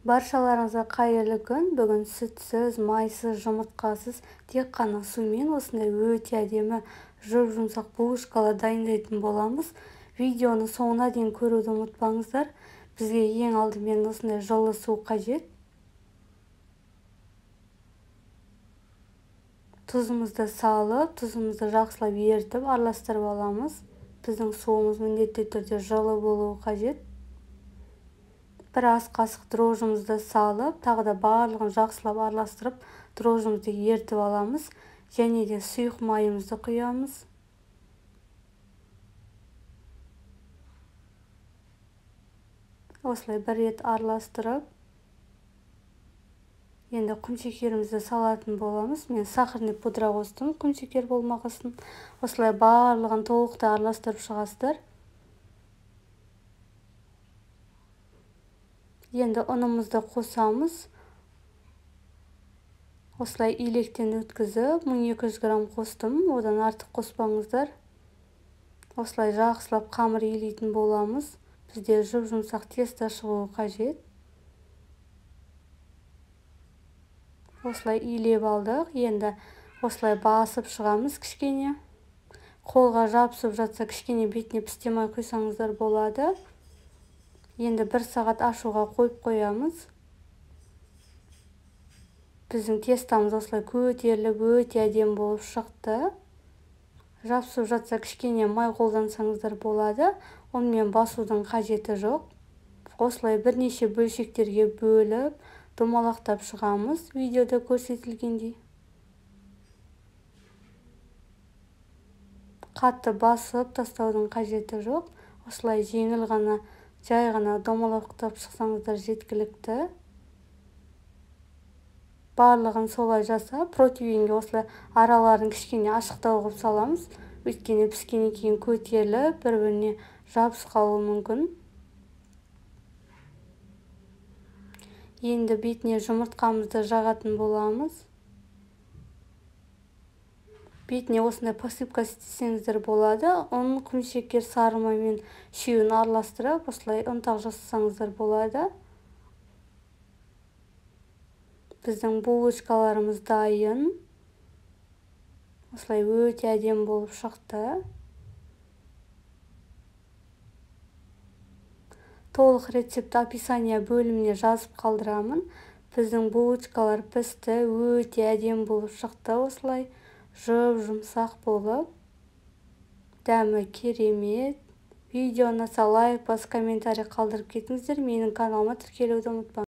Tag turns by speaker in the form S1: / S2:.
S1: Баршаларыңызға қайырлы күн. Бүгін сүтсіз, майсыз, жұмыртқасыз, тек қана сумен осындай өте әдемі жұп-жұмсақ булочкалар дайындайтын боламыз. Видеоны соңына дейін көруді ұмытпаңыздар. Бізге ең алдымен осындай жылы су қажет. Тұзымызды салып, тұзымызды жақсылап ерітіп, араластырып аламыз. Біздің суымыз міндетті түрде жылы болуы қажет. Bir ас қасық дрожжымызды салып, тағы да барлығын жақсылап араластырып, дрожжымызды ертіп аламыз. Және де сұйық майымызды құямыз. Осылай бір рет араластырып, енді құмшекерімізді салатын боламыз. Мен сахарный пудра қостым, құмшекер болмағасын. Осылай барлығын толықтай араластырып шығасыздар. Енді ұнымызды қосамыз. Осылай илектен өткізіп, 1200 грамм қостым, одан артық қоспаңыздар. Осылай жақсылап қамыр илейтін боламыз. Бізде жұп-жұмсақ тесто шығуы қажет. Осылай илеп алдық. Енді осылай басып шығамыз кішкене. Қолға жабысып жатса, кішкене бетіне пістемай қойсаңыздар болады. Енді 1 сағат ашуға қойып қоямыз. Біздің тестамыз осылай көтеріліп, өте әдемі болып шықты. Жабысып жатса, кішкене май қолдансаңыздар болады. Онымен басудың қажеті жоқ. Осылай бірнеше бөлшектерге бөліп, домалақтап шығамыз, видеода көрсетілгендей. Қатты басып тастаудың қажеті жоқ. Осылай жеңіл ғана, жай ғана домалақтап шықсаңыздар жеткілікті. Барлығын солай жасап, противенге осылай араларын кішкене ашықтау қылып саламыз. Өйткені піскеннен кейін көтеріліп, бір-біріне жабысып қалуы мүмкін. Енді бетіне жұмыртқамызды жағатын боламыз. Бетіне осындай посыпка істесеңіздер болады. Ұн, құмшекер, сары май мен шүйін араластырып, осылай ұнтақ жасасаңыздар болады. Біздің булочкаларымыз дайын. Осылай өте әдемі болып шықты. Толық рецепт описание бөліміне жазып қалдырамын. Біздің булочкалар пісті, өте әдемі болып шықты. Осылай жұп-жұмсақ болып. Дәмі керемет. Видеоны ұнаса лайк басып, комментарий қалдырып кетіңіздер. Менің каналыма тіркелуді ұмытпаңыздар.